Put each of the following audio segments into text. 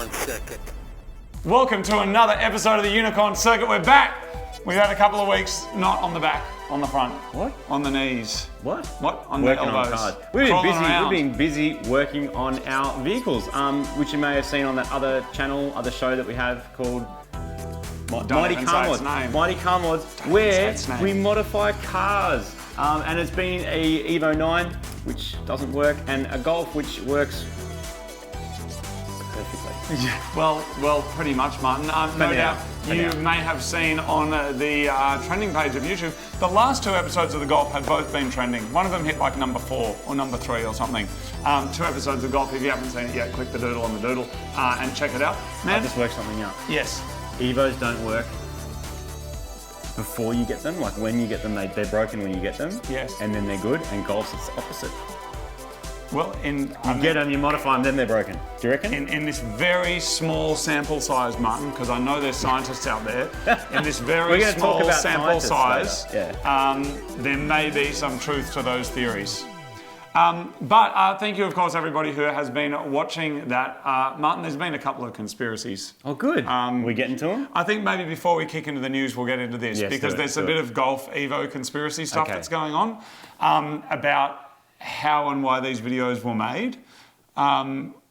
Unicorn Circuit. Welcome to another episode of the Unicorn Circuit. We're back. We've had a couple of weeks not on the back, on the front. What? On the knees. What? What? On Working the elbows. on cars. We've Crawling been busy working on our vehicles, which you may have seen on that other channel, other show that we have called Mighty even Car say its Mods. name. Mighty Car Mods, Don't where say its name. we modify cars. And it's been a EVO 9, which doesn't work, and a Golf, which works perfectly. Yeah, well, pretty much, Martin. No doubt you may have seen on the trending page of YouTube, the last two episodes of the Golf had both been trending. One of them hit like number 4 or number 3 or something. 2 episodes of Golf. If you haven't seen it yet, click the doodle on the doodle and check it out. I'll just work something out. Yes. EVOs don't work before you get them, like when you get them, they're broken when you get them. Yes. And then they're good, and Golf's it's the opposite. Well, You get them, you modify them, then they're broken. Do you reckon? in this very small sample size, Martin, because I know there's scientists out there, in this very We're gonna talk small about sample scientists size, later. there may be some truth to those theories. But thank you, of course, everybody who has been watching that. Martin, there's been a couple of conspiracies. Oh, good. We getting to them? I think maybe before we kick into the news, we'll get into this, Yes, because do it, there's do a bit it. of Golf EVO conspiracy stuff Okay. that's going on about how and why these videos were made,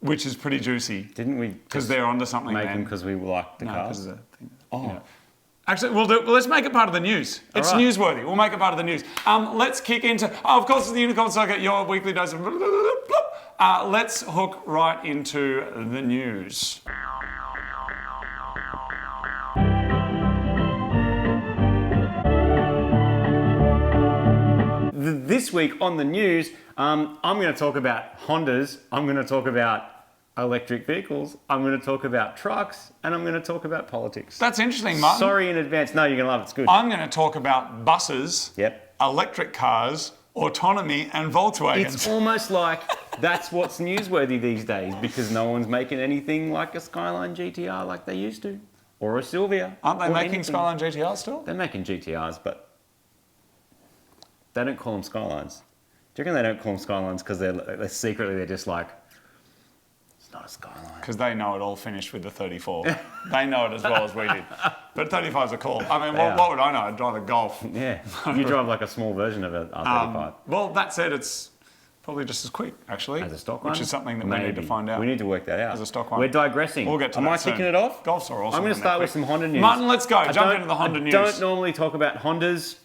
which is pretty juicy. Didn't we? Because they're onto something, make man. them because we like the No, cars. because of the thing. Oh. Yeah. Actually, let's make it part of the news. It's right. newsworthy. We'll make it part of the news. Let's kick into, of course, it's the Unicorn Circuit, your weekly dose of let's hook right into the news. This week on the news, I'm going to talk about Hondas, I'm going to talk about electric vehicles, I'm going to talk about trucks, and I'm going to talk about politics. That's interesting, Martin. Sorry in advance. No, you're going to love it. It's good. I'm going to talk about buses, Yep. electric cars, autonomy, and Volkswagens. It's almost like that's what's newsworthy these days because no one's making anything like a Skyline GTR like they used to, or a Sylvia. Aren't they or making anything. Skyline GTR still? They're making GTRs, but they don't call them Skylines. Do you reckon they don't call them Skylines because they're secretly they're just like, it's not a Skyline. Because they know it all finished with the 34. They know it as well as we did. But 35s are cool. I mean, what would I know? I'd drive a Golf. Yeah, you drive like a small version of a R35. Well, that said, it's probably just as quick, actually. As a stock one? Which is something that we need to find out. We need to work that out. As a stock one. We're digressing. We'll get to Am that I soon. kicking it off? Golfs are awesome. I'm going to start with some Honda news. Martin, let's go. I Jump don't- into the Honda news. I don't normally talk about Hondas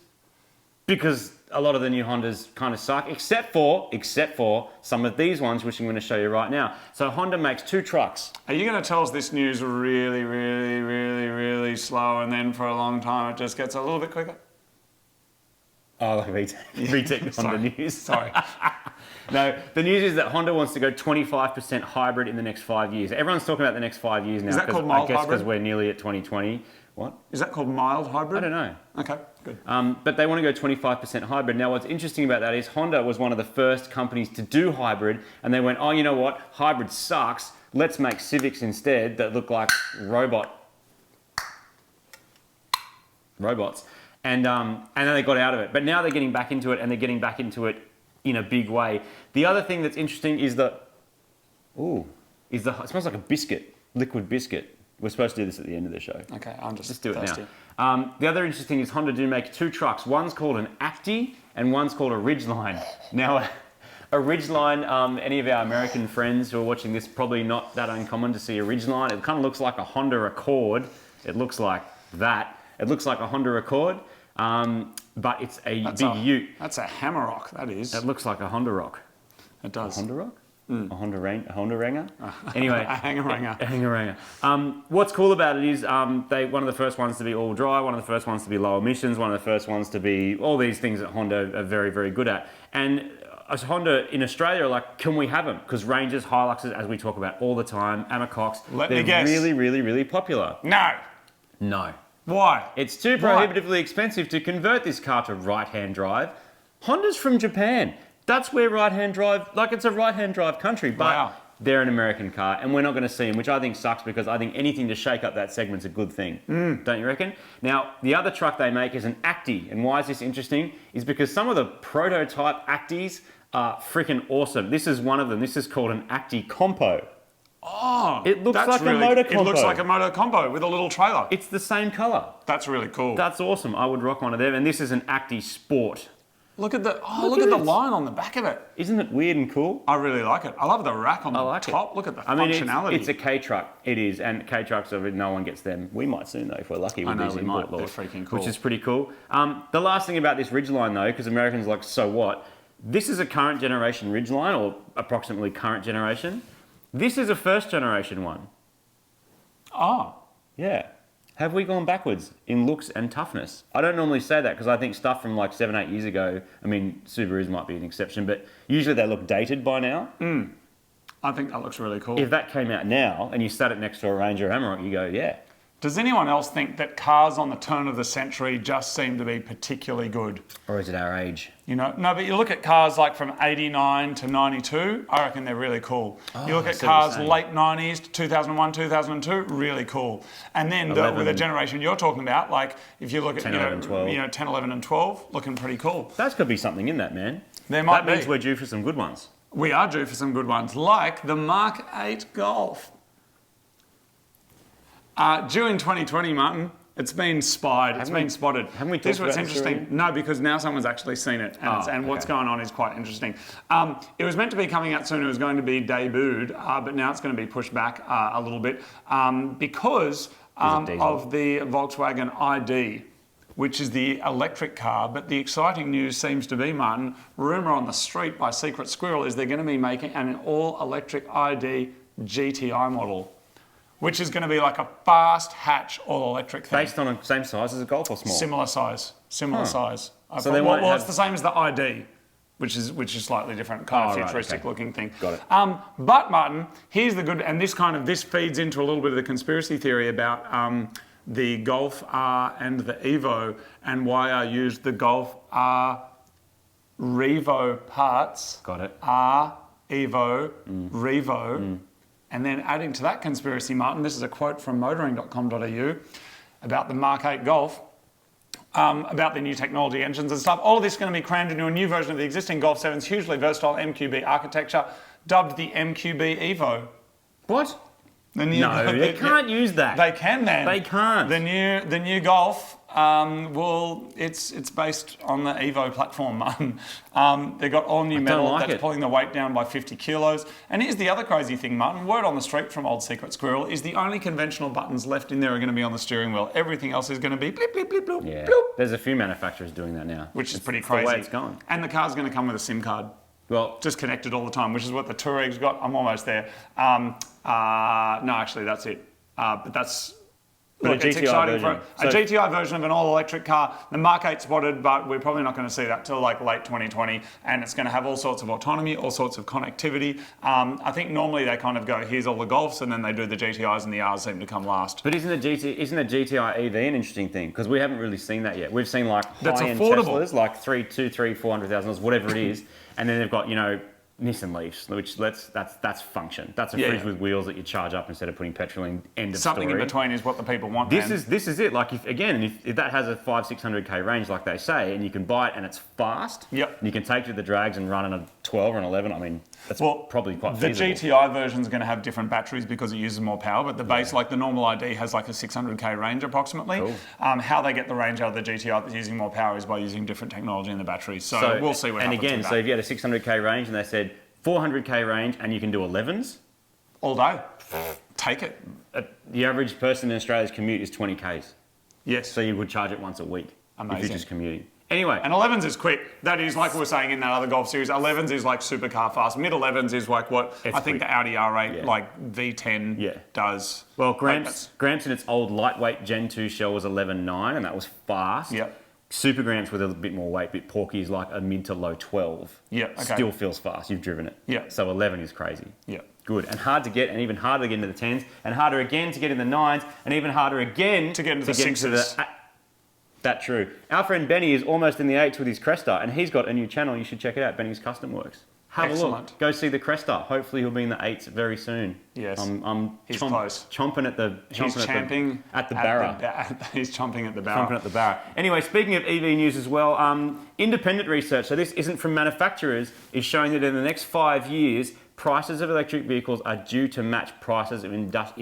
because a lot of the new Hondas kind of suck, except for some of these ones, which I'm going to show you right now. So Honda makes 2 trucks. Are you going to tell us this news really, really, really, really slow, and then for a long time it just gets a little bit quicker? Oh, like retake Honda news. Sorry. No, the news is that Honda wants to go 25% hybrid in the next 5 years. Everyone's talking about the next 5 years now. Is that called I mild guess hybrid? because we're nearly at 2020. What? Is that called mild hybrid? I don't know. Okay, good. But they want to go 25% hybrid. Now, what's interesting about that is Honda was one of the first companies to do hybrid, and they went, oh, you know what? Hybrid sucks. Let's make Civics instead that look like robots. And then they got out of it. But now they're getting back into it, and they're getting back into it in a big way. The other thing that's interesting is that, it smells like a biscuit, liquid biscuit. We're supposed to do this at the end of the show. Okay, I'm just do it thirsty. now. The other interesting thing is Honda do make 2 trucks. One's called an Acti and one's called a Ridgeline. Now, a Ridgeline, any of our American friends who are watching this, probably not that uncommon to see a Ridgeline. It kind of looks like a Honda Accord. It looks like that. It looks like a Honda Accord, but it's a big ute. That's a Hammerrock, that is. It looks like a Honda Rock. It does. A Honda Rock? A Honda Ranger? Anyway. A hanger-ranger. A hanger-ranger. What's cool about it is they one of the first ones to be all dry, one of the first ones to be low emissions, one of the first ones to be all these things that Honda are very, very good at. And as Honda in Australia are like, can we have them? Because Rangers, Hiluxes, as we talk about all the time, Amacoks, me guess. really, really, really popular. No. No. Why? It's too prohibitively expensive to convert this car to right-hand drive. Honda's from Japan. That's where right-hand drive, like it's a right-hand drive country, but they're an American car and we're not going to see them, which I think sucks because I think anything to shake up that segment's a good thing. Don't you reckon? Now, the other truck they make is an Acti. And why is this interesting? Is because some of the prototype Actis are freaking awesome. This is one of them. This is called an Acti Compo. Oh, It looks that's like a motor combo. It looks like a motor combo with a little trailer. It's the same colour. That's really cool. That's awesome. I would rock one of them. And this is an Acti Sport. Look at the look at the line on the back of it. Isn't it weird and cool? I really like it. I love the rack on the top. Look at the functionality. It's a K truck. It is, and K trucks no one gets them. We might soon though if we're lucky with these import laws. They're freaking cool. Which is pretty cool. The last thing about this Ridgeline though, because Americans are like, so what? This is a current generation Ridgeline, or approximately current generation. This is a first generation one. Oh. Yeah. Have we gone backwards in looks and toughness? I don't normally say that because I think stuff from like 7-8 years ago, I mean, Subarus might be an exception, but usually they look dated by now. I think that looks really cool. If that came out now and you sat it next to a Ranger Amarok, you go, yeah. Does anyone else think that cars on the turn of the century just seem to be particularly good? Or is it our age? You know, no, but you look at cars like from 89 to 92, I reckon they're really cool. You look at cars late 90s to 2001, 2002, really cool. And then with the generation you're talking about, like if you look at 10, 11 and 12, looking pretty cool. That's got to be something in that, man. That means we're due for some good ones. We are due for some good ones, like the Mark 8 Golf. Due in 2020, Martin, it's been spied. It's been spotted. Haven't we talked This was about interesting. No, because now someone's actually seen it, and what's going on is quite interesting. It was meant to be coming out soon. It was going to be debuted, but now it's going to be pushed back a little bit because of the Volkswagen ID, which is the electric car. But the exciting news seems to be, Martin, rumour on the street by Secret Squirrel is they're going to be making an all-electric ID GTI model, which is going to be like a fast hatch all-electric thing. Based on the same size as a Golf or small? Similar size. So it's the same as the ID, which is slightly different, kind of futuristic looking thing. Got it. But Martin, here's the good, and this feeds into a little bit of the conspiracy theory about the Golf R and the EVO, and why I used the Golf R Revo parts. Got it. R, EVO, Revo. And then adding to that conspiracy, Martin, this is a quote from motoring.com.au about the Mark 8 Golf, about the new technology engines and stuff. All of this is going to be crammed into a new version of the existing Golf 7's hugely versatile MQB architecture, dubbed the MQB EVO. What? No, they can't use that. They can, man. They can't. The new Golf, it's based on the EVO platform, Martin. They've got all new metal that's pulling the weight down by 50 kilos. And here's the other crazy thing, Martin. Word on the street from old Secret Squirrel is the only conventional buttons left in there are going to be on the steering wheel. Everything else is going to be blip, blip, blip, bloop, yeah. bloop. There's a few manufacturers doing that now. Which is pretty crazy. The way it's going. And the car's going to come with a SIM card. Well, just connected all the time, which is what the Touareg's got. I'm almost there. No, actually, that's it. But that's... Look, it's exciting for a GTI version of an all-electric car. The Mark 8 spotted, but we're probably not going to see that till like late 2020. And it's going to have all sorts of autonomy, all sorts of connectivity. I think normally they kind of go, here's all the Golfs, and then they do the GTIs, and the Rs seem to come last. But isn't a GTI EV an interesting thing? Because we haven't really seen that yet. We've seen like high-end Teslas, like $400,000, whatever it is. And then they've got, Nissan Leafs, which that's function. That's a fridge with wheels that you charge up instead of putting petrol in. End of Something story. In between is what the people want. This is it. Like if that has a 500-600k range, like they say, and you can buy it and it's fast. Yep. And you can take it to the drags and run in a 12 or an 11. I mean, that's probably quite feasible. The GTI version is going to have different batteries because it uses more power, but the base, like the normal ID, has like a 600k range approximately. Cool. How they get the range out of the GTI that's using more power is by using different technology in the batteries. So we'll see what happens. And again, so if you had a 600k range and they said 400k range and you can do 11s? All day. Take it. The average person in Australia's commute is 20k's. Yes. So you would charge it once a week. Amazing. If you're just commuting. Anyway. And 11s is quick. That is like we were saying in that other Golf series. 11s is like supercar fast. Mid 11s is like what I think the Audi R8 like V10 does. Well, Gramps in its old lightweight Gen 2 shell was 11.9 and that was fast. Yep. Super Gramps with a bit more weight, bit porky, is like a mid to low 12. Yeah, okay. Still feels fast. You've driven it. Yeah. So 11 is crazy. Yeah. Good. And hard to get, and even harder to get into the 10s, and harder again to get in the 9s, and even harder again to get into the 6s. That's true. Our friend Benny is almost in the 8s with his Cresta, and he's got a new channel. You should check it out, Benny's Custom Works. Have a look. Go see the Cresta. Hopefully he'll be in the 8s very soon. Yes. He's close. Chomping at the barra. He's chomping at the barra. Chomping at the barra. Anyway, speaking of EV news as well, independent research, so this isn't from manufacturers, is showing that in the next 5 years, prices of electric vehicles are due to match prices of internal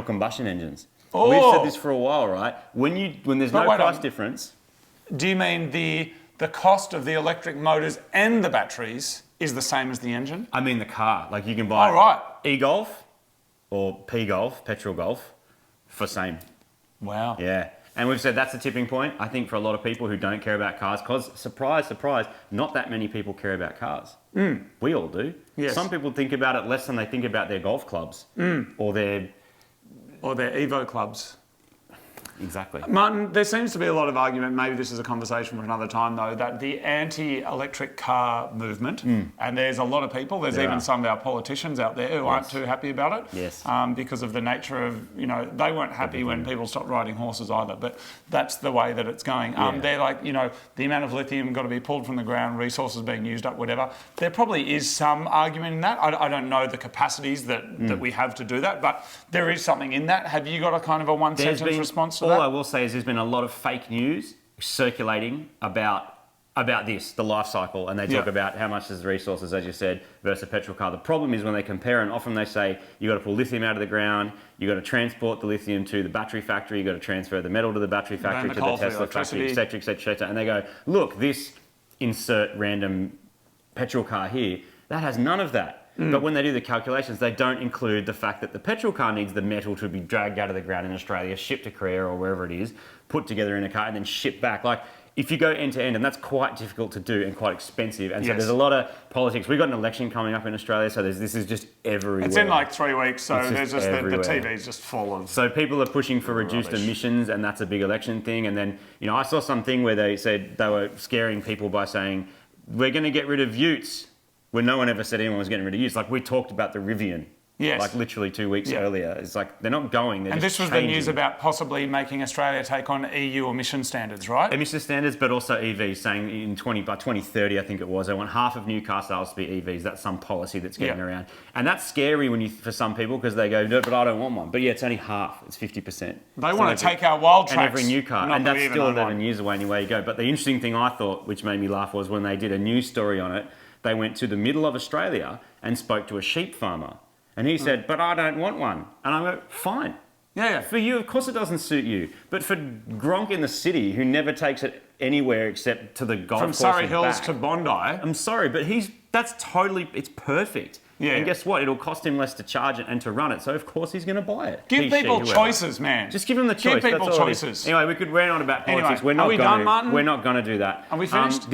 combustion engines. Oh. We've said this for a while, right? When there's no price difference. Do you mean the cost of the electric motors and the batteries is the same as the engine? I mean the car. Like you can buy e-Golf or P-Golf, petrol Golf, for same. Wow. Yeah. And we've said that's the tipping point, I think, for a lot of people who don't care about cars, because, surprise, surprise, not that many people care about cars. We all do. Yes. Some people think about it less than they think about their golf clubs or their EVO clubs. Exactly. Martin, there seems to be a lot of argument, maybe this is a conversation for another time though, that the anti-electric car movement, and there's a lot of people, there's even some of our politicians out there who aren't too happy about it, because of the nature of, they weren't happy when people stopped riding horses either, but that's the way that it's going. They're like, the amount of lithium got to be pulled from the ground, resources being used up, whatever. There probably is some argument in that. I don't know the capacities that we have to do that, but there is something in that. Have you got a kind of a one-sentence response to that? All I will say is there's been a lot of fake news circulating about this, the life cycle, and they talk about how much is the resources, as you said, versus a petrol car. The problem is when they compare, and often they say, you got to pull lithium out of the ground, you got to transport the lithium to the battery factory, you got to transfer the metal to the battery factory, to the Tesla factory, etc., etc., etc. And they go, look, this insert random petrol car here, that has none of that. But when they do the calculations, they don't include the fact that the petrol car needs the metal to be dragged out of the ground in Australia, shipped to Korea or wherever it is, put together in a car and then shipped back. Like, if you go end to end, and that's quite difficult to do and quite expensive. And so there's a lot of politics. We've got an election coming up in Australia, so this is just everywhere. It's in like 3 weeks, so there's just the TV's just full of... So people are pushing for reduced emissions, and that's a big election thing. And then, I saw something where they said they were scaring people by saying, we're going to get rid of utes. When no one ever said anyone was getting rid of utes. Like, we talked about the Rivian. Yes. Like, literally 2 weeks earlier. It's like, they're not going, they're and just this was changing. the news about possibly making Australia take on EU emission standards, right? Emission standards, but also EVs, saying by 2030, I think it was, they want half of new car sales to be EVs. That's some policy that's getting around. And that's scary for some people, because they go, no, but I don't want one. But yeah, it's only half. It's 50%. They want to take our wild tracks. And every new car. And that's still 11 years away anyway you go. But the interesting thing I thought, which made me laugh, was when they did a news story on it, they went to the middle of Australia and spoke to a sheep farmer. And he said, but I don't want one. And I go, fine. Yeah. For you, of course it doesn't suit you. But for Gronk in the city, who never takes it anywhere except to the golf course from Surrey Hills to Bondi. I'm sorry, but it's perfect. Yeah. And guess what? It'll cost him less to charge it and to run it. So of course he's going to buy it. Give people choices, man. Just give them the choice. Give people choices. Anyway, we could rant on about politics. Anyway, are we done, Martin? We're not going to do that. Are we finished?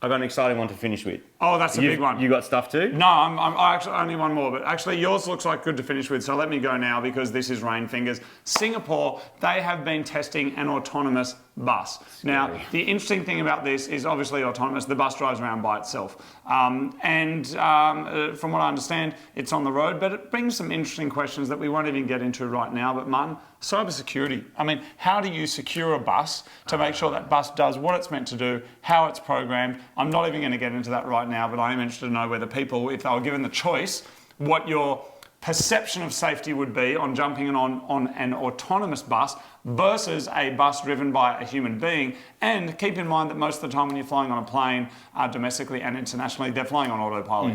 I've got an exciting one to finish with. Oh, that's a big one. You got stuff too? No, I actually only one more, but actually yours looks like good to finish with, so let me go now because this is rain fingers. Singapore, they have been testing an autonomous bus. Scary. Now, the interesting thing about this is obviously autonomous. The bus drives around by itself. From what I understand, it's on the road, but it brings some interesting questions that we won't even get into right now. But Martin, cybersecurity. I mean, how do you secure a bus to make sure that bus does what it's meant to do, how it's programmed? I'm not even going to get into that right now, but I am interested to know whether people, if they were given the choice, what your perception of safety would be on jumping on an autonomous bus versus a bus driven by a human being. And keep in mind that most of the time when you're flying on a plane, domestically and internationally, they're flying on autopilot.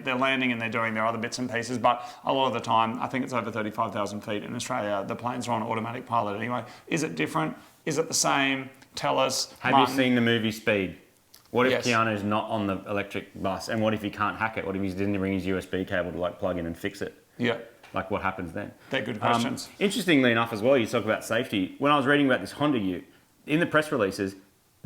They're landing and they're doing their other bits and pieces, but a lot of the time, I think it's over 35,000 feet in Australia, the planes are on automatic pilot anyway. Is it different? Is it the same? Tell us. Have you seen the movie Speed? What if Keanu's not on the electric bus? And what if he can't hack it? What if he didn't bring his USB cable to plug in and fix it? Yeah. Like, what happens then? They're good questions. Interestingly enough as well, you talk about safety. When I was reading about this Honda Ute, in the press releases,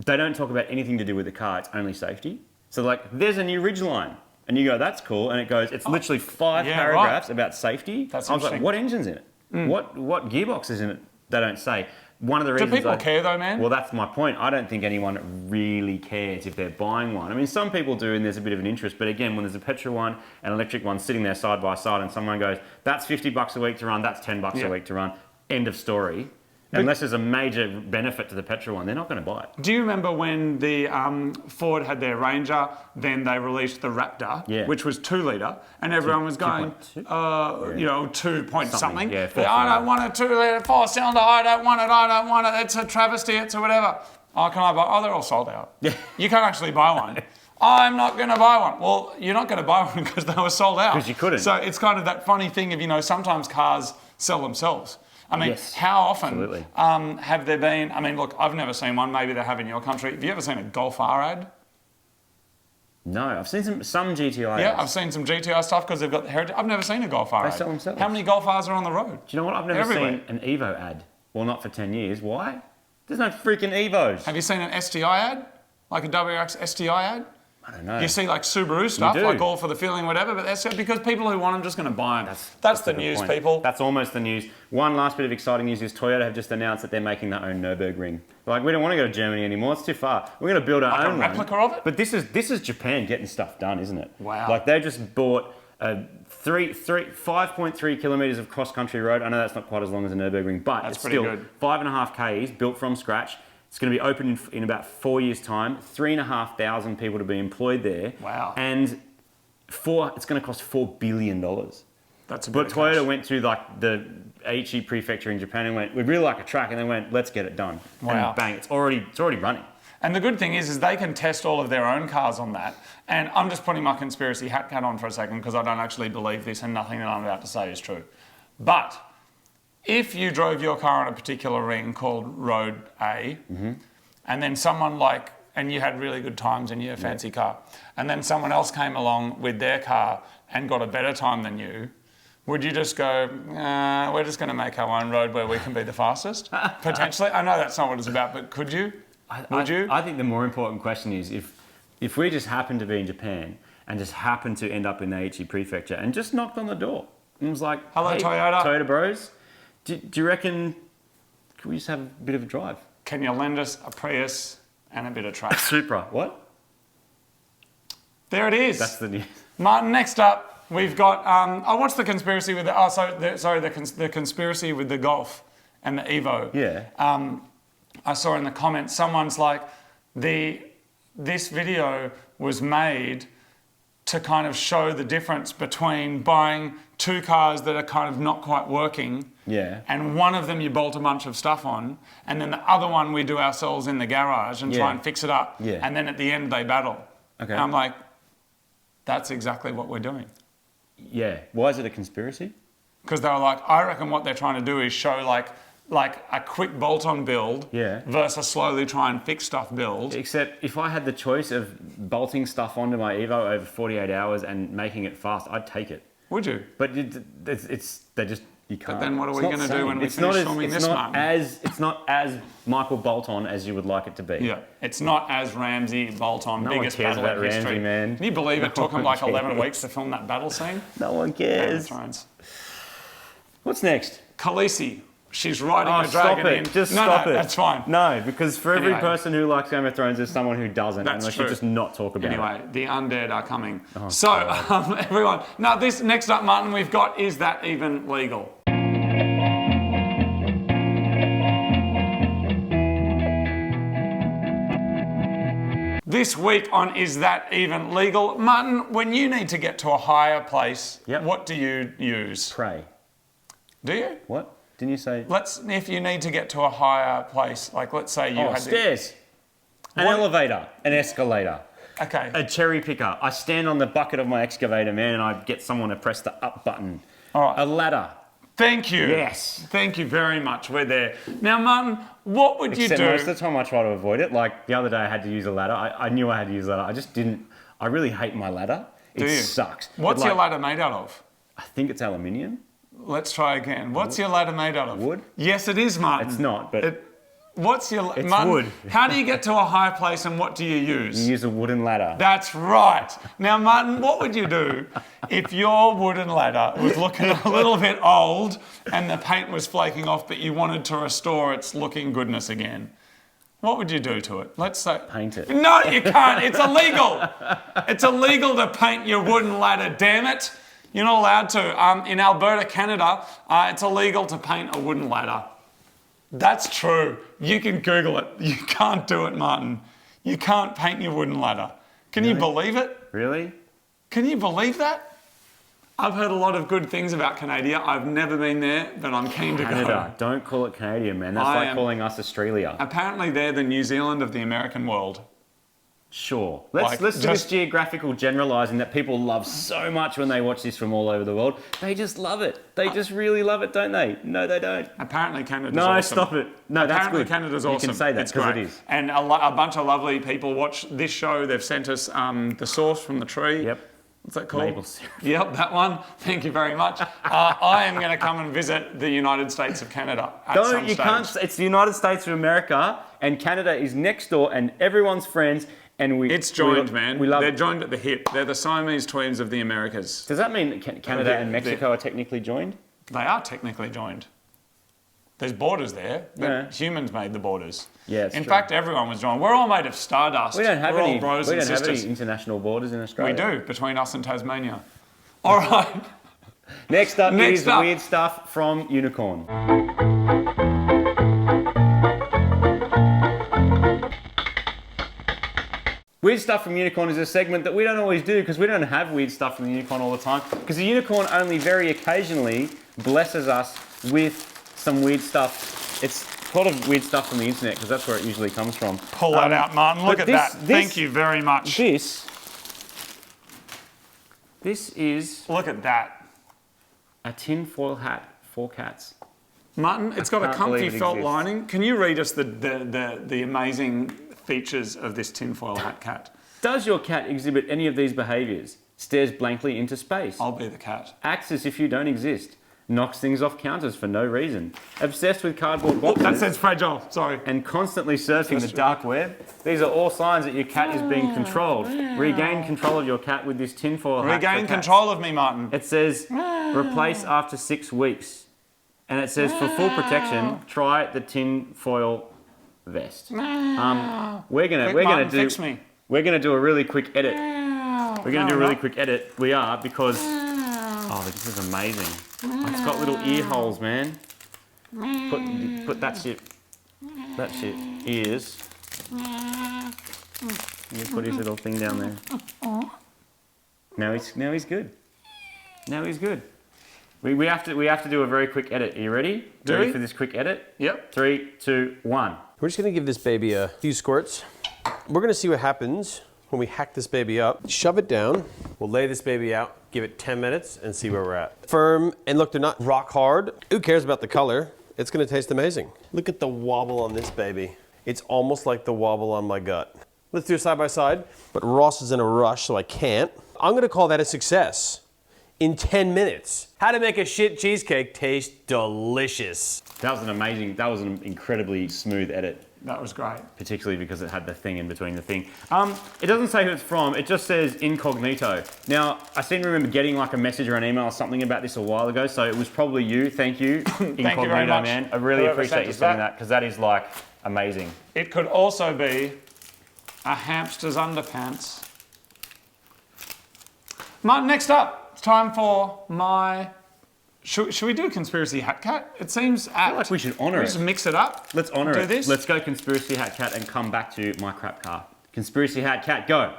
they don't talk about anything to do with the car. It's only safety. So like, there's a new ridgeline. And you go, that's cool. And it goes, it's literally 5 paragraphs about safety. That's I was like, what engine's in it? What gearbox is in it? They don't say. One of the reasons do people care though, man? Well, that's my point. I don't think anyone really cares if they're buying one. I mean, some people do, and there's a bit of an interest. But again, when there's a petrol one and an electric one sitting there side by side, and someone goes, "That's $50 a week to run. That's $10 a week to run." End of story. Unless there's a major benefit to the petrol one, they're not going to buy it. Do you remember when the Ford had their Ranger, then they released the Raptor, which was 2 litre, and everyone was going, 2 point something. Yeah, I don't want a 2 litre 4-cylinder, I don't want it, it's a travesty, it's a whatever. Oh, can I buy? Oh, they're all sold out. Yeah. You can't actually buy one. I'm not going to buy one. Well, you're not going to buy one because they were sold out. Because you couldn't. So it's kind of that funny thing of, you know, sometimes cars sell themselves. I mean, Yes, how often absolutely. have there been, I mean, look, I've never seen one, maybe they have in your country. Have you ever seen a Golf R ad? No, I've seen some GTI. Yeah, I've seen some GTI stuff because they've got the heritage. I've never seen a Golf R ad. They sell themselves. How many Golf Rs are on the road? Do you know what? I've never Everywhere. seen an EVO ad. Well, not for 10 years. Why? There's no freaking EVOs. Have you seen an STI ad? Like a WRX STI ad? I don't know. You see like Subaru stuff, do. like all for the feeling, whatever, but that's because people who want them just going to buy them. That's the a good news, point. people. That's almost the news. One last bit of exciting news is Toyota have just announced that they're making their own Nürburgring. Like, we don't want to go to Germany anymore. It's too far. We're going to build our Like a own one. replica of it? But this is Japan getting stuff done, isn't it? Wow. Like, they just bought 5.3 kilometres of cross-country road. I know that's not quite as long as a Nürburgring, but That's it's pretty still good. 5.5 Ks built from scratch. It's going to be open in about 4 years' time. 3,500 people to be employed there. Wow. And it's going to cost $4 billion. That's a But bit of Toyota cash. went to like the Aichi prefecture in Japan and went, we'd really like a track, and they went, let's get it done. Wow. And bang, it's already running. And the good thing is they can test all of their own cars on that. And I'm just putting my conspiracy hat on for a second because I don't actually believe this and nothing that I'm about to say is true. But if you drove your car on a particular ring called Road A, and then someone and you had really good times in your fancy car, and then someone else came along with their car and got a better time than you, would you just go, we're just going to make our own road where we can be the fastest? Potentially. I know that's not what it's about, but could you? Would you? I think the more important question is if we just happened to be in Japan and just happened to end up in the Aichi prefecture and just knocked on the door and was like, Hello, hey, Toyota. Toyota bros, do you reckon, can we just have a bit of a drive? Can you lend us a Prius and a bit of track? Supra. What? There it is. That's the news. Martin, next up, we've got, what's the conspiracy with the conspiracy with the Golf and the EVO. Yeah. I saw in the comments, someone's like, this video was made to kind of show the difference between buying two cars that are kind of not quite working. Yeah. And one of them you bolt a bunch of stuff on, and then the other one we do ourselves in the garage and try and fix it up. Yeah. And then at the end they battle. Okay. And I'm like, that's exactly what we're doing. Yeah. Why is it a conspiracy? Because they were like, I reckon what they're trying to do is show like a quick bolt-on build versus slowly try and fix stuff build. Except if I had the choice of bolting stuff onto my EVO over 48 hours and making it fast, I'd take it. Would you? But you can't. But then what are we going to do when we It's finish not filming as, this, it's not Martin? it's not as Michael Bolton as you would like it to be. Yeah, it's not as Ramsey bolt-on, No one biggest cares battle about in history. Ramsey, man. Can you believe it took him one like 11 cares. weeks to film that battle scene? No one Game of cares. Thrones. What's next? Khaleesi. She's riding Oh, a dragon stop it. in. Just no, stop no, it. That's fine. No, because for every Anyway. person who likes Game of Thrones, there's someone who doesn't. That's and we true. should just not talk about it. Anyway, the undead are coming. Oh, So, everyone. Now, this next up, Martin, we've got, is that even legal? This week on Is That Even Legal? Martin, when you need to get to a higher place, what do you use? Pray. Do you? What? Didn't you say? If you need to get to a higher place, like let's say you had stairs. An What? elevator. An escalator. Okay. A cherry picker. I stand on the bucket of my excavator, man, and I get someone to press the up button. All right. A ladder. Thank you. Yes. Thank you very much. We're there. Now, Martin, what would you Except do? most of the time I try to avoid it. Like the other day I had to use a ladder. I knew I had to use a ladder. I just didn't. I really hate my ladder. Do It you? sucks. What's But, your ladder made out of? I think it's aluminium. Let's try again. What's your ladder made out of? Wood? Yes, it is, Martin. It's not, but What's your... It's Martin, wood. How do you get to a higher place and what do you use? you use a wooden ladder. That's right. Now, Martin, what would you do if your wooden ladder was looking a little bit old and the paint was flaking off, but you wanted to restore its looking goodness again? What would you do to it? Let's say... Paint it. No, you can't. It's illegal. It's illegal to paint your wooden ladder, damn it. You're not allowed to. In Alberta, Canada, it's illegal to paint a wooden ladder. That's true. You can Google it. You can't do it, Martin. You can't paint your wooden ladder. Can you believe it? Really? Can you believe that? I've heard a lot of good things about Canada. I've never been there, but I'm keen to Canada. go. Don't call it Canadian, man. That's I like am- calling us Australia. Apparently they're the New Zealand of the American world. Sure. Let's do this geographical generalising that people love so much when they watch this from all over the world. They just love it. They just really love it, don't they? No, they don't. Apparently Canada's awesome. No, stop it. No, that's good. Apparently Canada's awesome. You can say that because it is. And a bunch of lovely people watch this show. They've sent us the sauce from the tree. Yep. What's that called? Maple syrup. Yep, that one. Thank you very much. I am going to come and visit the United States of Canada at some stage. Can't. It's the United States of America, and Canada is next door, and everyone's friends. And it's joined, man. They're it. joined at the hip. They're the Siamese twins of the Americas. Does that mean Canada and Mexico are technically joined? They are technically joined. There's borders there, but Yeah. humans made the borders. Yeah, In fact, everyone was joined. We're all made of stardust. We don't have any. All bros We and don't have sisters. any international borders in Australia. We do, between us and Tasmania. All right. Next up Next is up. weird stuff from Unicorn. Weird Stuff from Unicorn is a segment that we don't always do because we don't have weird stuff from the Unicorn all the time, because the Unicorn only very occasionally blesses us with some weird stuff. It's a lot of weird stuff from the internet because that's where it usually comes from. Pull that out, Martin. Look at that. Thank you very much. This is Look at that. a tinfoil hat for cats. Martin, it's got a can't comfy believe it felt exists. lining. Can you read us the amazing features of this tinfoil hat cat? Does your cat exhibit any of these behaviours? Stares blankly into space. I'll be the cat. Acts as if you don't exist. Knocks things off counters for no reason. Obsessed with cardboard boxes. That says fragile. Sorry. And constantly surfing the dark web. These are all signs that your cat is being controlled. Regain control of your cat with this tinfoil hat. Regain control of me, Martin. It says replace after 6 weeks. And it says for full protection, try the tinfoil vest. We're gonna do a really quick edit. We're gonna do a really quick edit. We are, because this is amazing. It's got little ear holes, man. Put that shit ears. You put his little thing down there. Now he's good. Now he's good. We have to do a very quick edit. Are you ready? Ready for this quick edit? Yep. 3, 2, 1. We're just gonna give this baby a few squirts. We're gonna see what happens when we hack this baby up. Shove it down. We'll lay this baby out, give it 10 minutes, and see where we're at. Firm, and look, they're not rock hard. Who cares about the color? It's gonna taste amazing. Look at the wobble on this baby. It's almost like the wobble on my gut. Let's do it side by side, but Ross is in a rush, so I can't. I'm gonna call that a success. In 10 minutes. How to make a shit cheesecake taste delicious. That was an incredibly smooth edit. That was great. Particularly because it had the thing in between the thing. It doesn't say who it's from, it just says incognito. Now, I seem to remember getting like a message or an email or something about this a while ago, so it was probably you. Thank you, incognito, Thank you very much. man. I really appreciate you saying that, because that is like amazing. It could also be a hamster's underpants. Martin, next up, it's time for my... Should we do Conspiracy Hat Cat? It seems apt. I feel like we should honour it. Just mix it up. Let's honour do it. this. Let's go Conspiracy Hat Cat and come back to my crap car. Conspiracy Hat Cat, go.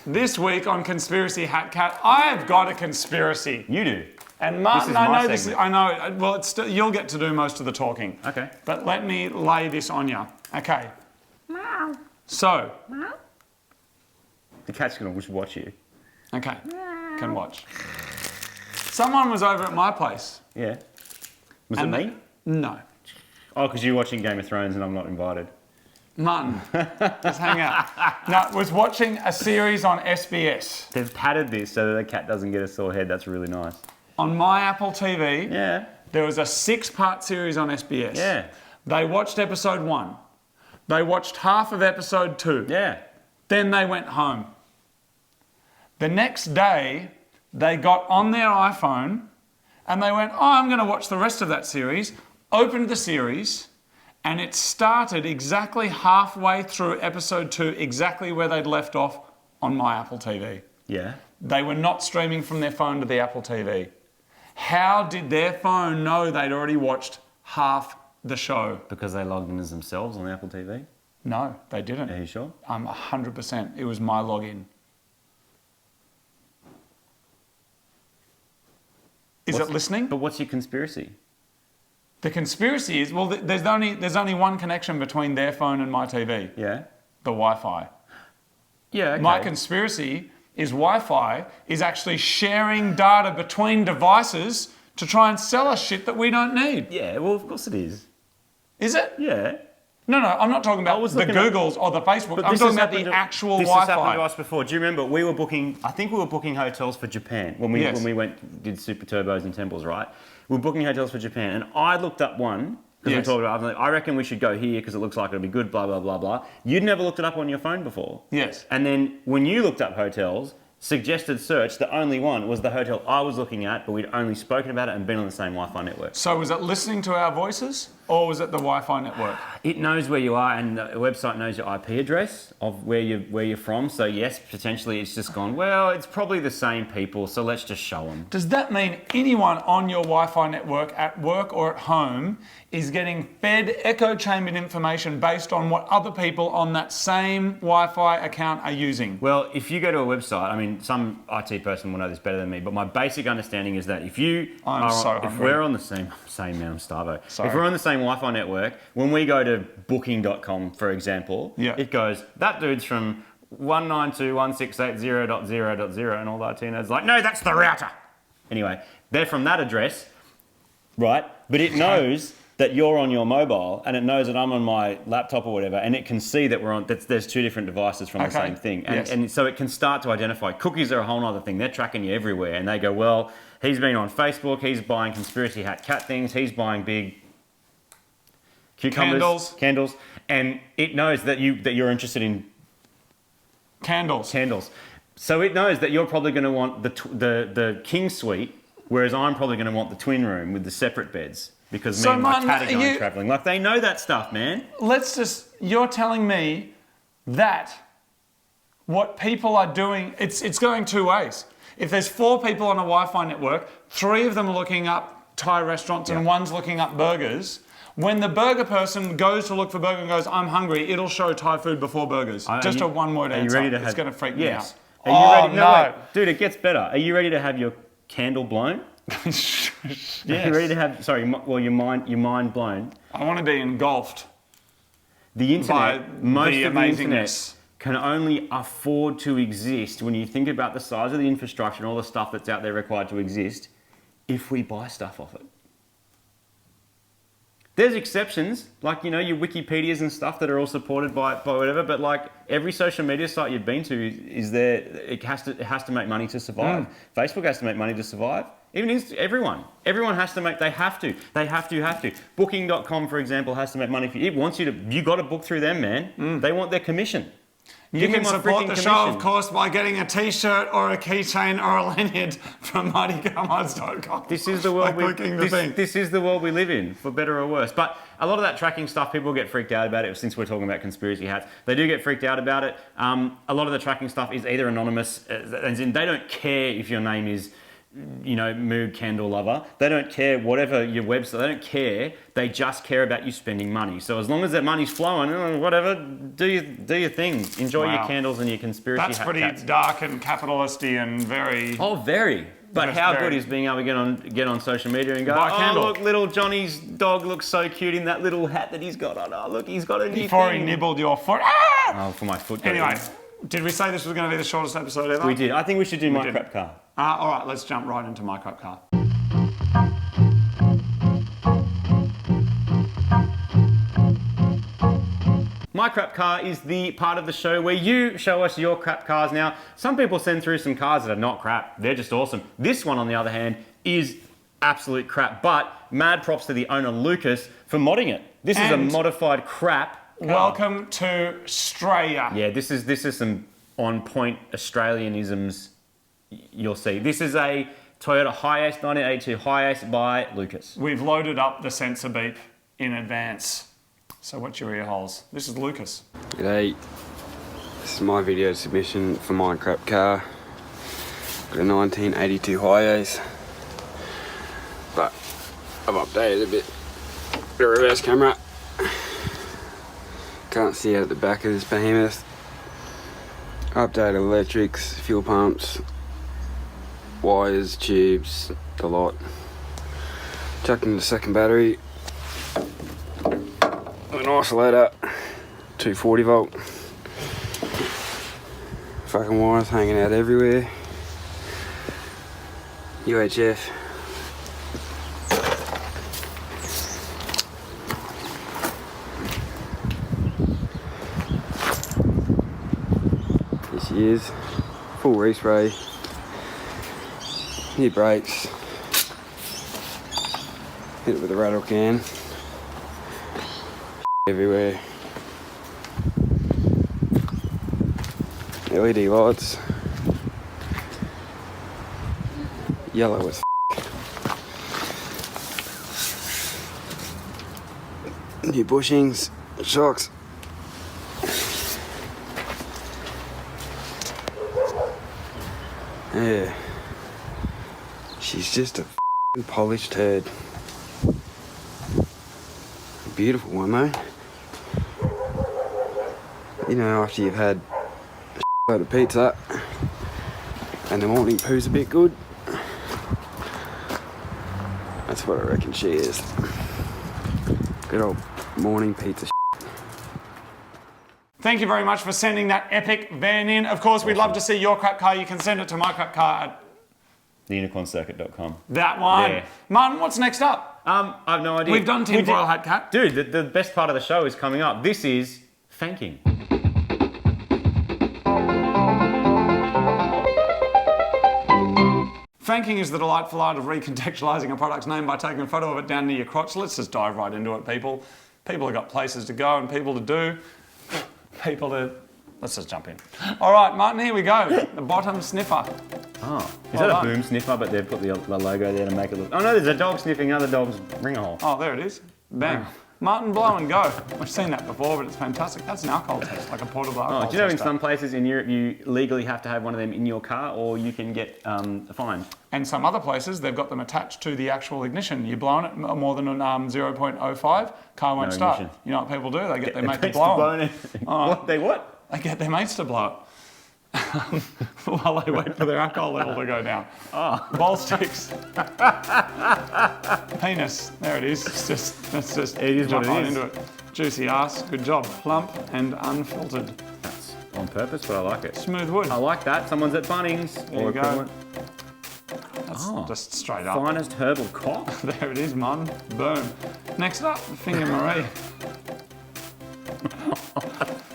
This week on Conspiracy Hat Cat, I've got a conspiracy. You do. And Martin, This is my I know this. segment. I know. Well, it's still, you'll get to do most of the talking. Okay. But let me lay this on you. Okay. So. The cat's gonna just watch you. Okay. Can watch. Someone was over at my place. Yeah. Was it me? No. Oh, because you're watching Game of Thrones and I'm not invited. Martin, just hang out. No, was watching a series on SBS. They've padded this so that the cat doesn't get a sore head. That's really nice. On my Apple TV, Yeah. there was a 6-part series on SBS. Yeah. They watched episode 1. They watched half of episode 2. Yeah. Then they went home. The next day, they got on their iPhone and they went, I'm going to watch the rest of that series. Opened the series, and it started exactly halfway through episode 2, exactly where they'd left off on my Apple TV. Yeah. They were not streaming from their phone to the Apple TV. How did their phone know they'd already watched half the show? Because they logged in as themselves on the Apple TV? No, they didn't. Are you sure? I'm 100%. It was my login. Is it listening? But what's your conspiracy? The conspiracy is, well, there's only one connection between their phone and my TV. Yeah. The Wi-Fi. Yeah, okay. My conspiracy is Wi-Fi is actually sharing data between devices to try and sell us shit that we don't need. Yeah, well, of course it is. Is it? Yeah. No, I'm not talking about the Googles or the Facebook. I'm talking about the actual This Wi-Fi. has happened to us before. Do you remember I think we were booking did for Japan when we did Super Turbos and Temples, right? We were booking hotels for Japan, and I looked up one, because we talked about it. I was like, I reckon we should go here because it looks like it'll be good, blah, blah, blah, blah. You'd never looked it up on your phone before. Yes. And then when you looked up hotels, suggested search, the only one was the hotel I was looking at, but we'd only spoken about it and been on the same Wi-Fi network. So was it listening to our voices, or was it the Wi-Fi network? It knows where you are, and the website knows your IP address of where you're from. So yes, potentially it's just gone, well, it's probably the same people, so let's just show them. Does that mean anyone on your Wi-Fi network at work or at home is getting fed echo-chambered information based on what other people on that same Wi-Fi account are using? Well, if you go to a website, I mean, some IT person will know this better than me, but my basic understanding is that if we're on the same man, I'm starvo. Sorry. If we're on the same Wi-Fi network, when we go to booking.com, for example, it goes, that dude's from 192.168.0.0.0, and all the IT nerds like, no, that's the router. Anyway, they're from that address, right? But it knows that you're on your mobile, and it knows that I'm on my laptop or whatever, and it can see that there's two different devices from the same thing. And so it can start to identify. Cookies are a whole other thing. They're tracking you everywhere, and they go, well, he's been on Facebook, he's buying conspiracy hat cat things, he's buying big cucumbers, candles, and it knows that you're interested in candles. So it knows that you're probably going to want the king suite, whereas I'm probably going to want the twin room with the separate beds. Because me and my cat are going travelling. Like, they know that stuff, man. You're telling me that what people are doing, it's going two ways. If there's 4 people on a Wi-Fi network, 3 of them are looking up Thai restaurants and one's looking up burgers, when the burger person goes to look for burger and goes, I'm hungry, it'll show Thai food before burgers. Just a one-word answer. Are you ready to it's going to freak me out. Are you ready? No, wait. Dude, it gets better. Are you ready to have your candle blown? Yes. Are you ready to have, your mind blown? I want to be engulfed. The internet, most the of the internet can only afford to exist when you think about the size of the infrastructure and all the stuff that's out there required to exist, if we buy stuff off it. There's exceptions, like, your Wikipedias and stuff that are all supported by whatever, but like every social media site you've been to is there, it has to make money to survive. Facebook has to make money to survive. Even everyone has to make, they have to. Booking.com, for example, has to make money for you. It wants you got to book through them, man. They want their commission. You can support the show, of course, by getting a t-shirt or a keychain or a lanyard from mytown.com. This is the world this is the world we live in, for better or worse. But a lot of that tracking stuff, people get freaked out about it. Since we're talking about conspiracy hats, they do get freaked out about it. A lot of the tracking stuff is either anonymous, as in they don't care if your name is, Moog Candle Lover. They don't care whatever your website, they don't care. They just care about you spending money. So as long as that money's flowing, whatever, do your thing. Enjoy your candles and your conspiracy That's pretty cats. dark and capitalisty and very... Oh, very. But how good is being able to get on social media and go, look, little Johnny's dog looks so cute in that little hat that he's got on. Oh, look, he's got a new Before thing. he nibbled your foot. Oh, for my foot. Anyway, did we say this was going to be the shortest episode ever? We did. I think we should do mycrapcar. All right, let's jump right into mycrapcar. mycrapcar is the part of the show where you show us your crap cars. Now, some people send through some cars that are not crap. They're just awesome. This one, on the other hand, is absolute crap. But mad props to the owner, Lucas, for modding it. This is a modified crap car. Welcome to Australia. Yeah, this is some on-point Australianisms you'll see. This is a Toyota Hiace, 1982 Hiace by Lucas. We've loaded up the sensor beep in advance. So watch your ear holes. This is Lucas. G'day. This is my video submission for mycrapcar. Got a 1982 Hiace, but I've updated a bit. The reverse camera. Can't see out the back of this behemoth. Updated electrics, fuel pumps, wires, tubes, a lot. Chucked in the second battery. An isolator, 240 volt. Fucking wires hanging out everywhere. UHF. This is full respray. New brakes. Hit it with a rattle can. Everywhere. LED lights. Yellow as new bushings, shocks. Yeah. She's just a polished turd. Beautiful one though. You know, after you've had a load of pizza and the morning poo's a bit good, that's what I reckon she is. Good old morning pizza. Thank you very much for sending that epic van in. Of course, we'd love to see your crap car. You can send it to mycrapcar at theunicorncircuit.com. that one. Yeah. Martin, what's next up? I have no idea. We've done tinfoil hat cat. Dude, the best part of the show is coming up. This is Fanking. Fanking is the delightful art of recontextualizing a product's name by taking a photo of it down near your crotch. Let's just dive right into it, people. People have got places to go and people to do. Let's just jump in. All right, Martin, here we go. The bottom sniffer. Oh, is Well that done. a boom sniffer, but they've put the logo there to make it look... Oh no, there's a dog sniffing another dog's ringer hole. Oh, there it is. Bang. Martin, blow and go. We've seen that before, but it's fantastic. That's an alcohol test, like a portable alcohol Do you know in tester. some places in Europe you legally have to have one of them in your car or you can get fined? And some other places, they've got them attached to the actual ignition. You blow on it more than 0.05, car won't No start. ignition. You know what people do? They get their mate to Mates blow them. What? They what? They get their mates to blow it. While they wait for their alcohol level to go down. Ball sticks. Penis. There it is. Let's just It is jump what it right is. into it. Juicy ass. Good job. Plump and unfiltered. That's on purpose, but I like it. Smooth wood. I like that. Someone's at Bunnings There or you go. equivalent. That's just straight up. Finest herbal cock. There it is, man. Boom. Next up, Finger Marie.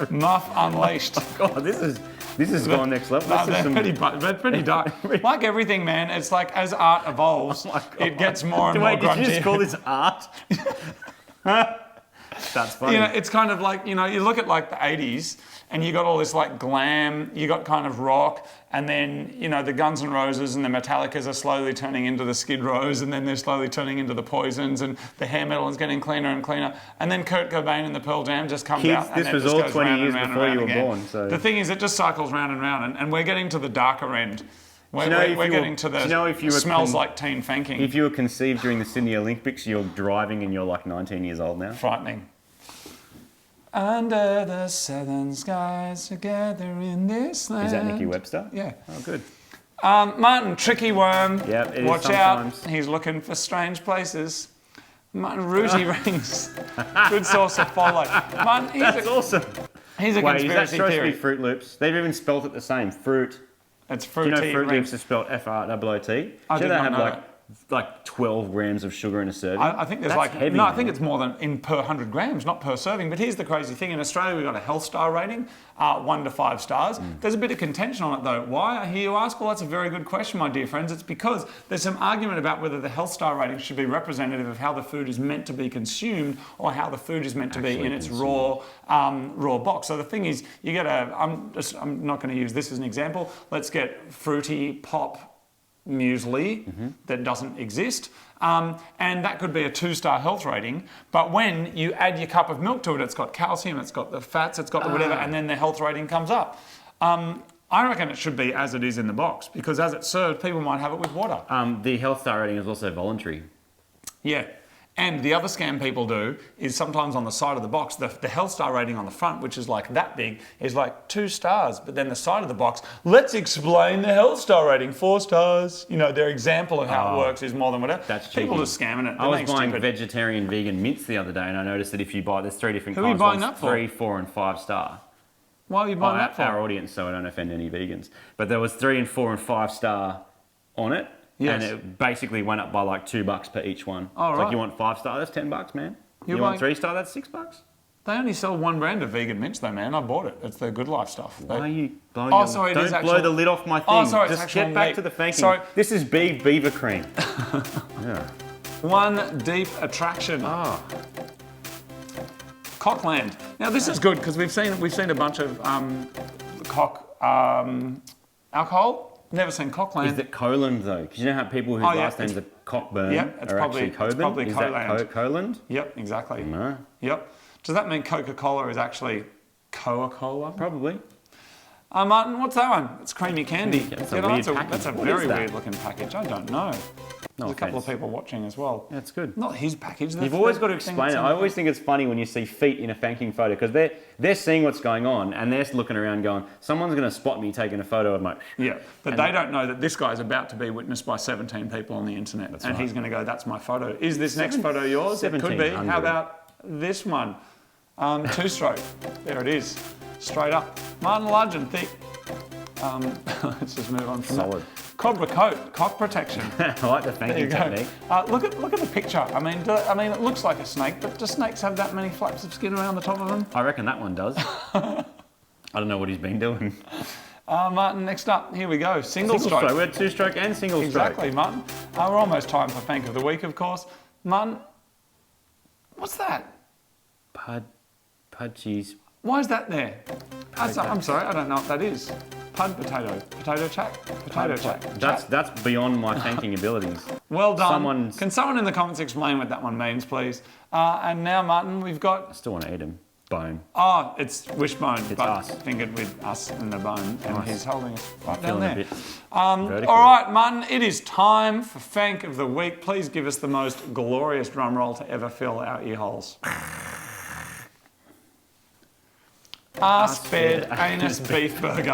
Muff Unleashed. God, this is gone next level. No, This is they're pretty dark. Like everything, man, it's like as art evolves, it gets more and more Wait, did you grungy. just call this art? That's funny. You know, it's kind of like, you know, you look at like the 80s and you got all this like glam, you got kind of rock, and then, you know, the Guns N' Roses and the Metallicas are slowly turning into the Skid Rows, and then they're slowly turning into the Poisons, and the hair metal is getting cleaner and cleaner. And then Kurt Cobain and the Pearl Jam just comes Kids, out. And this then was just all goes 20 round and years round and before round you were again. born, so- The thing is, it just cycles round and round, and we're getting to the darker end. We're getting to the smells like teen fanking. If you were conceived during the Sydney Olympics, you're driving and you're like 19 years old now. Frightening. Under the southern skies, together in this land. Is that Nicky Webster? Yeah. Oh, good. Martin, tricky worm. Yep, it is Watch sometimes. out. He's looking for strange places. Martin, Rooty Rings. Good source of follow. Martin, That's awesome. he's a Wait, is that conspiracy supposed theory. to be Fruit Loops? They've even spelt it the same. Fruit. It's Do fruity you know Fruit rings. Loops is spelled F-R-O-O-T? I Do you did know not they know have like 12 grams of sugar in a serving? I think there's That's like heavy, no, I man. think it's more than in per 100 grams, not per serving. But here's the crazy thing: in Australia, we've got a health star rating, 1 to 5 stars. There's a bit of contention on it though. Why? I hear you ask. Well, that's a very good question, my dear friends. It's because there's some argument about whether the health star rating should be representative of how the food is meant to be consumed or how the food is meant to be in its raw box. So the thing is, you get I'm not going to use this as an example. Let's get fruity pop muesli that doesn't exist. And that could be a 2-star health rating. But when you add your cup of milk to it, it's got calcium, it's got the fats, it's got the whatever, and then the health rating comes up. I reckon it should be as it is in the box, because as it's served, people might have it with water. The health star rating is also voluntary. Yeah. And the other scam people do is sometimes on the side of the box, the health star rating on the front, which is like that big, is like 2 stars. But then the side of the box, let's explain the health star rating, 4 stars. You know, their example of how it works is more than whatever. That's cheeky. People are scamming it. I was They're buying stupid. vegetarian, vegan mints the other day, and I noticed that if you buy, there's 3 different Who are you kinds. buying One's that for? 3, 4, and 5 star. Why are you buying that for? Our audience, so I don't offend any vegans. But there was 3 and 4 and 5 star on it. Yes. And it basically went up by like $2 per each one. Oh, It's right. like you want 5 star, that's $10, man. You're You want buying- 3 star, that's $6. They only sell one brand of vegan mints though, man. I bought it. It's the Good Life stuff. Why are you blowing Oh, your- sorry, it Don't is blow actual- the lid off my thing. Oh, sorry, it's Just actual get back meat. to the Fanking. Sorry. This is beaver cream. Yeah. One deep attraction. Ah. Cockland. Now this is good because we've seen a bunch of cock alcohol. Never seen Cockland. Is it Coland though? Because you know how people whose Oh, yeah, last names are Cockburn Yep, it's are probably- actually Coburn? it's probably is Coland. that Coland? Yep, exactly. No. Yep. Does that mean Coca-Cola is actually Coca-Cola? Probably. Martin, what's that one? It's creamy candy. That's a You know, weird that's a package. What very is that? weird looking package. I don't know. There's a couple of offense. people watching as well. That's good. Not his package. You've always got to explain it. I always think it's funny when you see feet in a Fanking photo because they're seeing what's going on and they're looking around going, someone's going to spot me taking a photo of my... Yeah, but they don't know that this guy is about to be witnessed by 17 people on the internet. And right. he's going to go, that's my photo. Is this next photo yours? It could be. 1700. How about this one? 2-stroke. There it is. Straight up. Martin, large and thick. Let's just move on from Solid. that. Cobra coat, cock protection. I like the There you Fanking go. technique. Look at the picture. I mean, it looks like a snake, but do snakes have that many flaps of skin around the top of them? I reckon that one does. I don't know what he's been doing. Martin, next up, here we go. Single stroke. We had 2-stroke and single stroke. Exactly, Martin. We're almost time for Fank of the Week, of course. Martin, what's that? Pudgies. Why is that there? I'm sorry, I don't know what that is. Pud potato. Potato chack? Potato chack. That's beyond my Fanking abilities. Well done. Someone's- Can someone in the comments explain what that one means, please? And now, Martin, we've got... I still want to eat him. Bone. Oh, it's wishbone, but us. fingered with us in the bone, and Nice. he's holding us right down Feeling there. a bit All vertical. right, Martin, it is time for Fank of the Week. Please give us the most glorious drum roll to ever fill our ear holes. Arse-fed anus beef burger.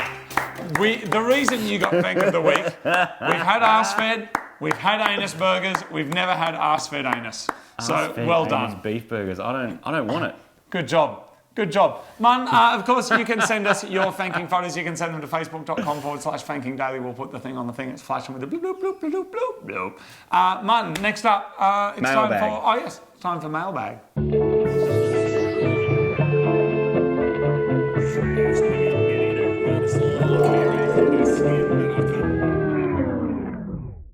The reason you got Fank of the Week, we've had arse-fed, we've had anus burgers, we've never had arse-fed anus. So, Arse-fed well anus done. Beef burgers. I don't want it. Good job. Good job. Martin, of course, you can send us your Fanking photos. You can send them to facebook.com/Fanking Daily. We'll put the thing on the thing. It's flashing with the bloop, bloop, bloop, bloop, bloop, bloop. Martin, next up, it's Mailbag. time for... Oh, yes, time for Mailbag.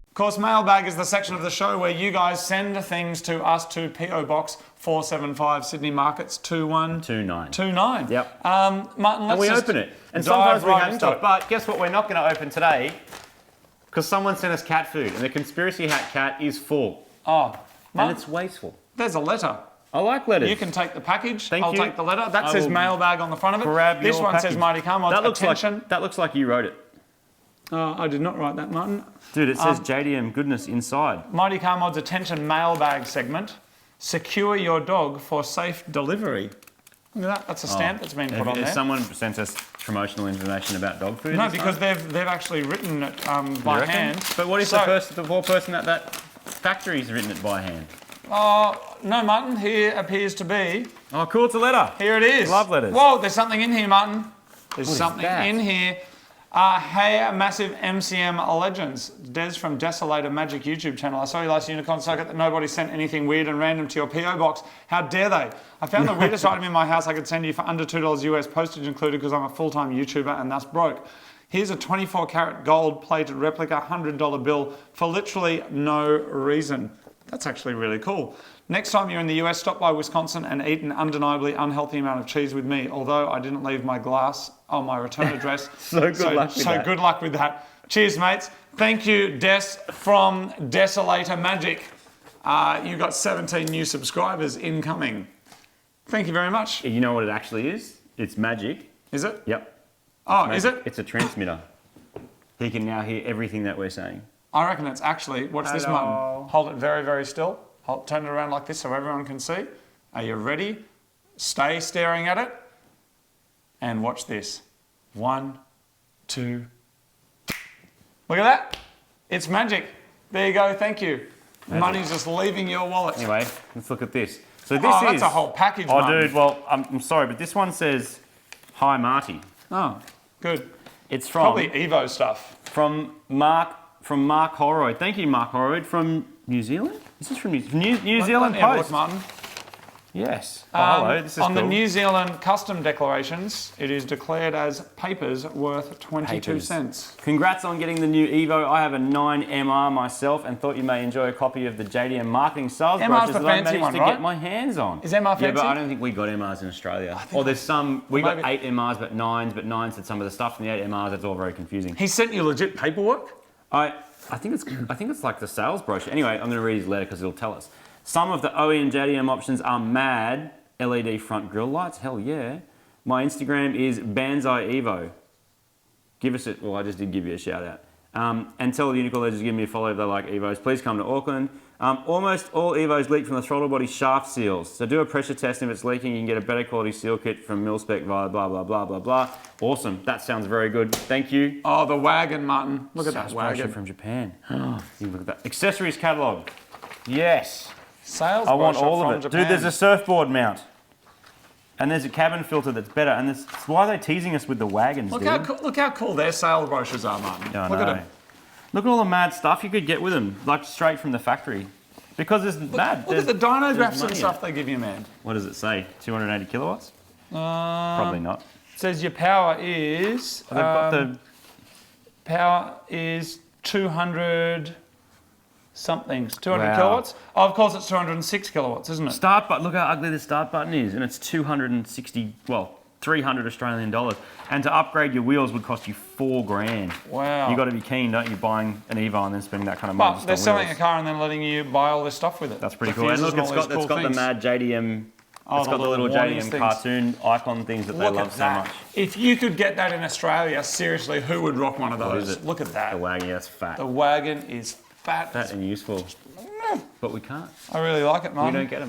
Of course, Mailbag is the section of the show where you guys send things to us to PO Box 475 Sydney Markets 2129. 2-9. Yep. Martin, let's And we just open it. And dive sometimes we right have into stuff. it. But guess what we're not going to open today? Because someone sent us cat food. And the conspiracy hat cat is full. Oh, And Martin, it's wasteful. there's a letter. I like letters. You can take the package. Thank I'll you. take the letter. That I says will Mailbag on the front of it. grab This your one says package. Marty Carmod. That looks like you wrote it. I did not write that, Martin. Dude, it says JDM goodness inside. Mighty Carmod's attention mailbag segment. Secure your dog for safe delivery. Look at that. That's a stamp that's been put on If there. someone sent us promotional information about dog food. No, this because time? they've actually written it You by reckon? hand. But what if So- the poor person at that factory's written it by hand? No, Martin. Here appears to be. Oh, cool, it's a letter. Here it is. Love letters. Whoa, there's something in here, Martin. There's What is something that? in here. Hey, massive MCM legends. Des from Desolator Magic YouTube channel. I saw you last Unicorn Circuit that nobody sent anything weird and random to your PO box. How dare they? I found the weirdest item in my house I could send you for under $2 US, postage included, because I'm a full-time YouTuber and thus broke. Here's a 24 karat gold plated replica $100 bill for literally no reason. That's actually really cool. Next time you're in the US, stop by Wisconsin and eat an undeniably unhealthy amount of cheese with me, although I didn't leave my glass on my return address. So good luck with that. Good luck with that. Cheers, mates. Thank you, Des from Desolator Magic. You got 17 new subscribers incoming. Thank you very much. You know what it actually is? It's magic. Is it? Yep. Oh, is it? It's a transmitter. He can now hear everything that we're saying. I reckon it's actually, watch this, Hello. Martin. Hold it very, very still. I'll turn it around like this so everyone can see. Are you ready? Stay staring at it. And watch this. 1, 2. Look at that. It's magic. There you go. Thank you. Magic. Money's just leaving your wallet. Anyway, let's look at this. So this Oh, that's is a whole package, Oh, Martin. dude. Well, I'm sorry, but this one says, "Hi, Marty." Oh, good. It's from Probably EVO stuff. from Mark Holroyd. Thank you, Mark Holroyd from New Zealand. Is this from New Zealand Let me have a Post? look, Martin. Yes. Oh, hello. This is on cool. the New Zealand custom declarations, it is declared as papers worth 22 Papers. cents. Congrats on getting the new EVO. I have a 9MR myself and thought you may enjoy a copy of the JDM marketing sales MR's brochures the that I fancy managed one, to right? get my hands on. Is MR Yeah, but fancy? I don't think we got MRs in Australia. Or there's some, we Well, got maybe- 8 MRs, but 9s had some of the stuff in the 8 MRs. That's all very confusing. He sent you legit paperwork? I think it's like the sales brochure. Anyway, I'm going to read his letter because it'll tell us. Some of the OE and JDM options are mad. LED front grille lights, hell yeah. My Instagram is Banzai Evo. Give us well, I just did give you a shout out. And tell the Unicorn Legends to give me a follow if they like Evos. Please come to Auckland. Almost all Evos leak from the throttle body shaft seals. So do a pressure test, and if it's leaking, you can get a better quality seal kit from Milspec via blah, blah, blah, blah, blah. Awesome, that sounds very good. Thank you. Oh, the wagon, Martin. Look at that Sales brochure wagon. from Japan. You look at that. Accessories catalogue. Yes. Sales I want brochure all from of it. Japan. Dude, there's a surfboard mount. And there's a cabin filter that's better. And why are they teasing us with the wagons, Look dude? look how cool their sales brochures are, Martin. Yeah, I look know. at them. Look at all the mad stuff you could get with them, like straight from the factory. Because it's mad. Look at the dyno there's graphs and money stuff in they give you, man. What does it say? 280 kilowatts? Probably not. It says your power is... They've got the... Power is 200 somethings. 200 Wow. kilowatts? Oh, of course it's 206 kilowatts, isn't it? Start button. Look how ugly the start button is. And it's 260, well, 300 Australian dollars. And to upgrade your wheels would cost you $4,000. Wow. You got to be keen, don't you, buying an Evo and then spending that kind of money But just they're on selling wheels. a car and then letting you buy all this stuff with it. That's pretty The cool. And fuses look, it's all these got cool the things. mad JDM. Oh, It's got the little warnings JDM things. cartoon icon things that they Look love at so that. much. If you could get that in Australia, seriously, who would rock one of What those? is it? Look at that. The wagon, yeah, that's fat. The wagon is fat. Fat and useful. But we can't. I really like it, We Martin. don't get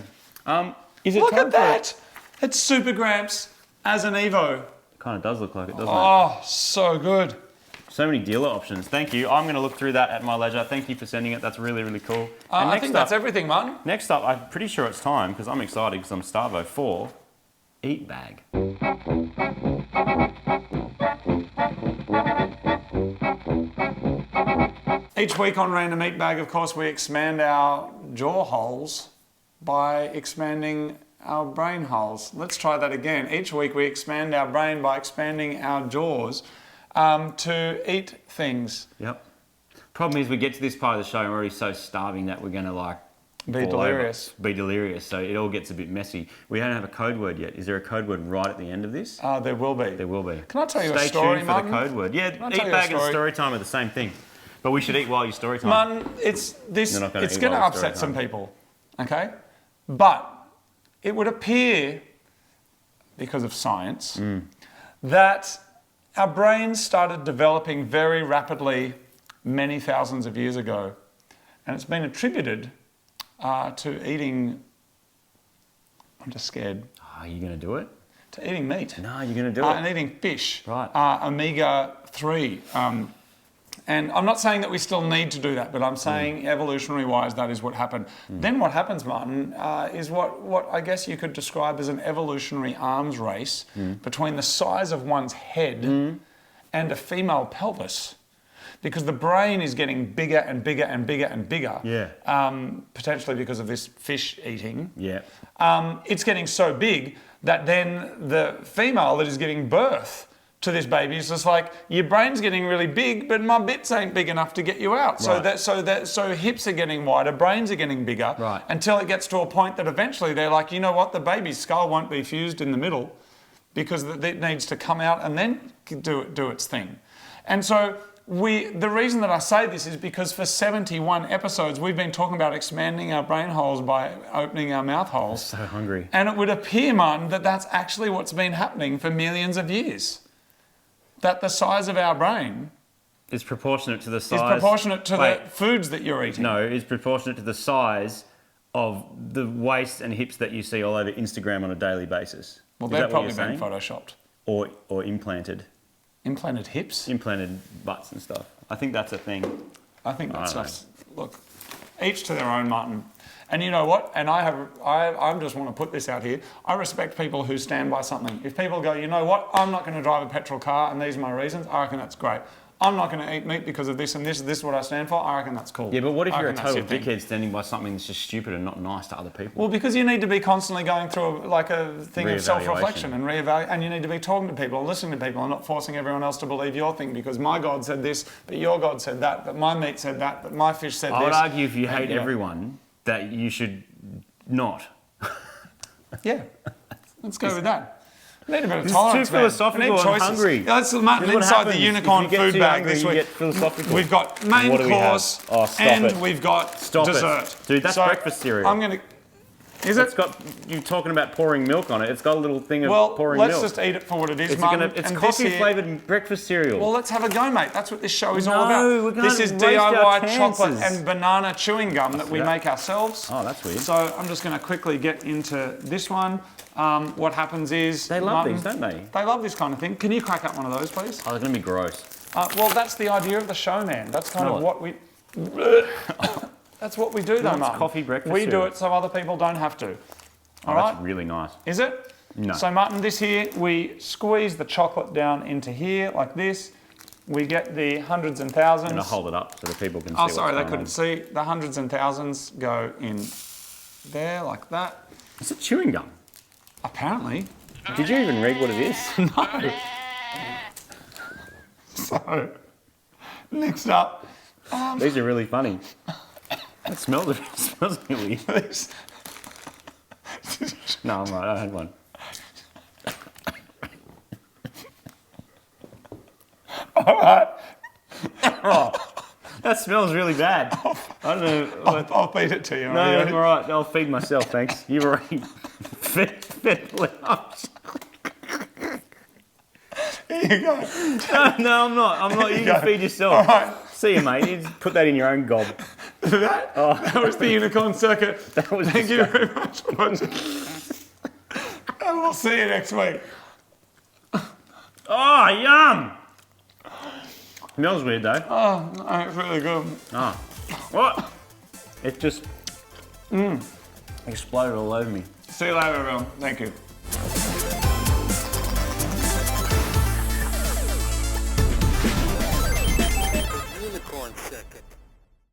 them. Is it Look time at for that. It's Super Gramps as an Evo. Kind of does look like it, doesn't it? Oh, so good. So many dealer options. Thank you. I'm going to look through that at my leisure. Thank you for sending it. That's really, really cool. And I think that's everything, Martin. Next up, I'm pretty sure it's time, because I'm excited, because I'm Starvo, for Eat Bag. Each week on Random Eat Bag, of course, we expand our jaw holes by expanding our brain holes. Let's try that again. Each week we expand our brain by expanding our jaws to eat things. Yep. Problem is, we get to this part of the show, and we're already so starving that we're going to Be fall over. delirious. Be delirious. So it all gets a bit messy. We don't have a code word yet. Is there a code word right at the end of this? There will be. There will be. Can I tell you Stay a story, tuned for Martin? the code word. Yeah, Can I Eat tell you a Bag and story? story time are the same thing. But we should eat while you story time. Martin, it's You're not gonna it's eat going to while it's upset story some time. people, okay? But it would appear, because of science, that our brains started developing very rapidly many thousands of years ago. And it's been attributed to eating, I'm just scared, Are you going to do it? to eating meat. No, you're going to do And it. eating fish, Right. omega-3. And I'm not saying that we still need to do that, but I'm saying evolutionary-wise, that is what happened. Then what happens, Martin, is what I guess you could describe as an evolutionary arms race between the size of one's head and a female pelvis. Because the brain is getting bigger and bigger and bigger and bigger, potentially because of this fish eating. Yeah. It's getting so big that then the female that is giving birth to this baby is just like, your brain's getting really big, but my bits ain't big enough to get you out. Right. So hips are getting wider, brains are getting bigger, Right. until it gets to a point that eventually they're like, you know what, the baby's skull won't be fused in the middle because it needs to come out and then do its thing. And so the reason that I say this is because for 71 episodes, we've been talking about expanding our brain holes by opening our mouth holes. So hungry. And it would appear, Martin, that that's actually what's been happening for millions of years. That the size of our brain It's proportionate to the size. is proportionate to Wait, the foods that you're eating. No, it's proportionate to the size of the waists and hips that you see all over Instagram on a daily basis. Well, Is they've that what probably you're been saying? photoshopped. Or implanted. Implanted hips? Implanted butts and stuff. I think that's a thing. I think that I don't stuff's, look, each to their own, Martin. And you know what? And I just want to put this out here. I respect people who stand by something. If people go, you know what? I'm not going to drive a petrol car and these are my reasons, I reckon that's great. I'm not going to eat meat because of this and this is what I stand for, I reckon that's cool. Yeah, but what if I you're a reckon that's total your thing. dickhead standing by something that's just stupid and not nice to other people? Well, because you need to be constantly going through a thing of self-reflection Reevaluation. and reevaluate, and you need to be talking to people and listening to people and not forcing everyone else to believe your thing because my God said this, but your God said that, but my meat said that, but my fish said I would this. argue if you And, hate everyone, that you should not. Yeah, let's go with that. We need a bit of This is tolerance, too man. philosophical We need and choices. hungry. Yeah, that's Martin, This is what inside happens the if unicorn you get food too bag hungry, this you week. get philosophical. We've got main What do we have? course Oh, stop and it. we've got Stop it. dessert. Dude, that's breakfast cereal. I'm going to... Is It's it? got you talking about pouring milk on it. It's got a little thing of Well, pouring let's milk. just eat it for what it is, It's Martin. it's and coffee this here- flavoured breakfast cereal. Well, let's have a go, mate. That's what this show is all No, about. we're gonna This is waste our DIY chocolate chances. and banana chewing gum that we that. make ourselves. Oh, that's weird. So I'm just going to quickly get into this one. What happens is... They love Martin, these, don't they? They love this kind of thing. Can you crack up one of those, please? Oh, they're going to be gross. Well, that's the idea of the show, man. That's kind of what we... That's what we do, though, it's Martin. coffee breakfast We do cereal. it so other people don't have to. Oh, All right? that's really nice. Is it? No. So, Martin, this here, we squeeze the chocolate down into here, like this. We get the hundreds and thousands. I'm going to hold it up so that people can see Oh, what's sorry, they going couldn't on. see. The hundreds and thousands go in there, like that. It's a chewing gum. Apparently. Did you even read what it is? No. So, next up, These are really funny. It smells really. this. No, I'm right. I had one. All right. Oh, that smells really bad. I don't know. I'll feed it to you. No, Are you I'm ready? all right. I'll feed myself, thanks. You've already fed up. Here you go. No, I'm not. I'm not. You can feed yourself. All right. See you, mate. You just put that in your own gob. That was the unicorn circuit. That was Thank you very much for watching. And we'll see you next week. Oh, yum! Smells weird though. Oh, no, it's really good. Oh. What? It just exploded all over me. See you later, everyone. Thank you.